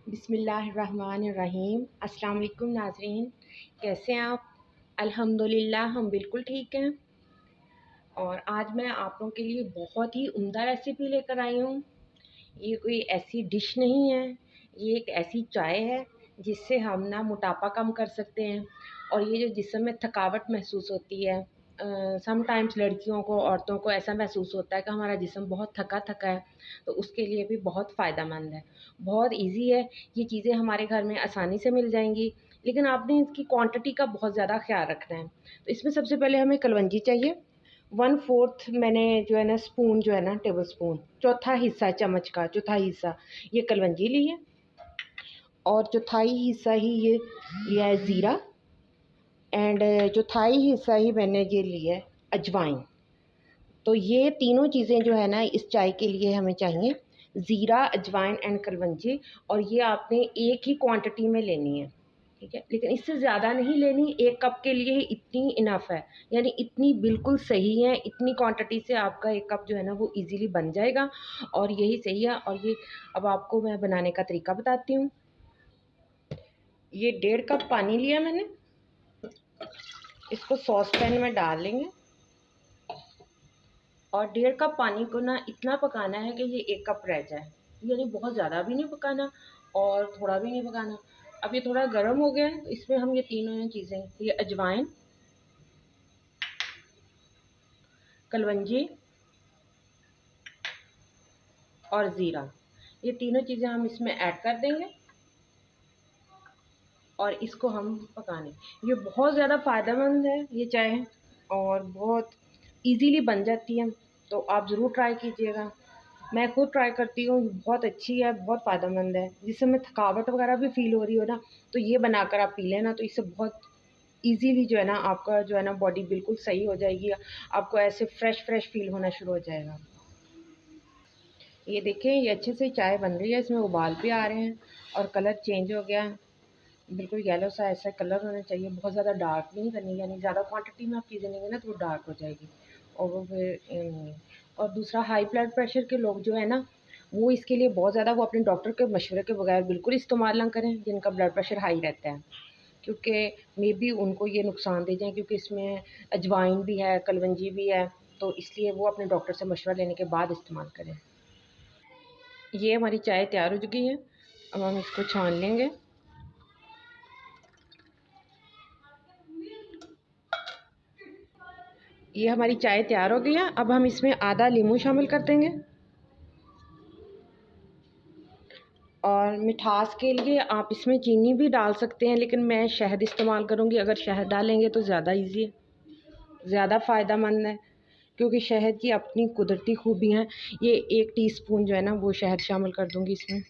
बिस्मिल्लाहिर्रहमानिर्रहीम। अस्सलाम वालेकुम नाज़रीन, कैसे हैं आप? अल्हम्दुलिल्लाह हम बिल्कुल ठीक हैं। और आज मैं आप लोगों के लिए बहुत ही उम्दा रेसिपी लेकर आई हूँ। ये कोई ऐसी डिश नहीं है, ये एक ऐसी चाय है जिससे हम ना मोटापा कम कर सकते हैं। और ये जो जिस्म में थकावट महसूस होती है, समटाइम्स लड़कियों को, औरतों को ऐसा महसूस होता है कि हमारा जिस्म बहुत थका थका है, तो उसके लिए भी बहुत फ़ायदेमंद है। बहुत इजी है, ये चीज़ें हमारे घर में आसानी से मिल जाएंगी, लेकिन आपने इसकी क्वांटिटी का बहुत ज़्यादा ख्याल रखना है। तो इसमें सबसे पहले हमें कलवंजी चाहिए। 1/4 मैंने जो है ना स्पून, जो है ना टेबल स्पून, चौथा हिस्सा चम्मच का चौथा हिस्सा ये कलवंजी ली है। और चौथाई हिस्सा ही ये लिया है ज़ीरा। एंड चौथाई हिस्सा ही मैंने ये लिया है अजवाइन। तो ये तीनों चीज़ें जो है ना इस चाय के लिए हमें चाहिए, ज़ीरा, अजवाइन एंड कलवंजी। और ये आपने एक ही क्वांटिटी में लेनी है, ठीक है, लेकिन इससे ज़्यादा नहीं लेनी। 1 कप के लिए इतनी इनफ है, यानी इतनी बिल्कुल सही है। इतनी क्वांटिटी से आपका 1 कप जो है ना वो इजीली बन जाएगा, और यही सही है। और ये अब आपको मैं बनाने का तरीका बताती हूँ। ये 1.5 कप पानी लिया मैंने, इसको सॉस पैन में डाल लेंगे। और 1.5 कप पानी को ना इतना पकाना है कि ये 1 कप रह जाए, यानी बहुत ज़्यादा भी नहीं पकाना और थोड़ा भी नहीं पकाना। अब ये थोड़ा गर्म हो गया है, तो इसमें हम ये तीनों चीज़ें, ये अजवाइन, कलवंजी और ज़ीरा, ये तीनों चीज़ें हम इसमें ऐड कर देंगे और इसको हम पकाने। ये बहुत ज़्यादा फ़ायदेमंद है ये चाय, और बहुत इजीली बन जाती है, तो आप ज़रूर ट्राई कीजिएगा। मैं खुद ट्राई करती हूँ, बहुत अच्छी है, बहुत फ़ायदेमंद है। जिससे हमें थकावट वगैरह भी फ़ील हो रही हो ना, तो ये बनाकर आप पी लेना, तो इससे बहुत इजीली जो है ना आपका जो है ना बॉडी बिल्कुल सही हो जाएगी। आपको ऐसे फ्रेश फ्रेश फील होना शुरू हो जाएगा। ये देखें, ये अच्छे से चाय बन रही है, इसमें उबाल भी आ रहे हैं और कलर चेंज हो गया है, बिल्कुल येलो सा ऐसा कलर होना चाहिए। बहुत ज़्यादा डार्क नहीं करनी, यानी ज़्यादा क्वांटिटी में आप चीज़ें लेंगे ना तो वो डार्क हो जाएगी, और वो फिर और दूसरा, हाई ब्लड प्रेशर के लोग जो है ना, वो इसके लिए बहुत ज़्यादा, वो अपने डॉक्टर के मशवरे के बगैर बिल्कुल इस्तेमाल ना करें, जिनका ब्लड प्रेशर हाई रहता है, क्योंकि मे बी उनको ये नुकसान दे जाए, क्योंकि इसमें अजवाइन भी है, कलवंजी भी है, तो इसलिए वो अपने डॉक्टर से मशवरा लेने के बाद इस्तेमाल करें। ये हमारी चाय तैयार हो चुकी है, अब हम इसको छान लेंगे। ये हमारी चाय तैयार हो गई है। अब हम इसमें आधा नींबू शामिल कर देंगे, और मिठास के लिए आप इसमें चीनी भी डाल सकते हैं, लेकिन मैं शहद इस्तेमाल करूँगी। अगर शहद डालेंगे तो ज़्यादा इजी है, ज़्यादा फ़ायदेमंद है, क्योंकि शहद की अपनी कुदरती खूबियाँ हैं। ये 1 टीस्पून जो है ना वो शहद शामिल कर दूँगी इसमें।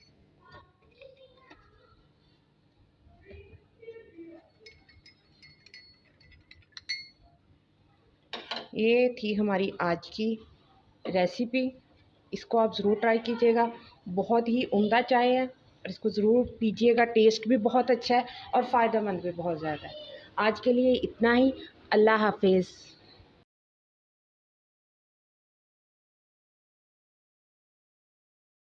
ये थी हमारी आज की रेसिपी, इसको आप ज़रूर ट्राई कीजिएगा। बहुत ही उम्दा चाय है, और इसको ज़रूर पीजिएगा। टेस्ट भी बहुत अच्छा है और फ़ायदेमंद भी बहुत ज़्यादा है। आज के लिए इतना ही। अल्लाह हाफ़िज़।